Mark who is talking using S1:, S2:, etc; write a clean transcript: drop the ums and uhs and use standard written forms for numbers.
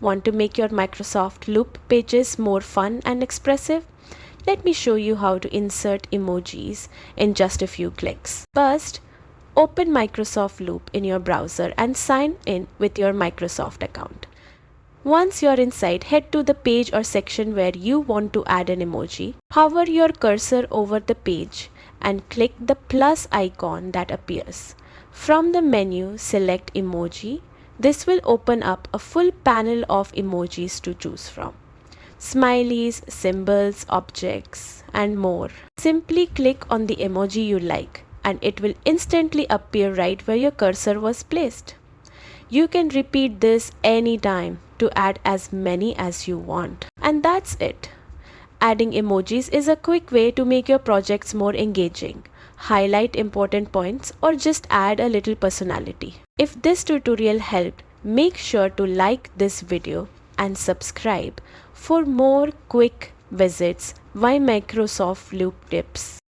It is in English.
S1: Want to make your Microsoft Loop pages more fun and expressive? Let me show you how to insert emojis in just a few clicks. First, open Microsoft Loop in your browser and sign in with your Microsoft account. Once you're inside, head to the page or section where you want to add an emoji. Hover your cursor over the page and click the plus icon that appears. From the menu, select Emoji. This will open up a full panel of emojis to choose from. Smileys, symbols, objects, and more. Simply click on the emoji you like and it will instantly appear right where your cursor was placed. You can repeat this anytime to add as many as you want. And that's it. Adding emojis is a quick way to make your projects more engaging, highlight important points, or just add a little personality. If this tutorial helped, make sure to like this video and subscribe for more quick visits by Microsoft Loop tips.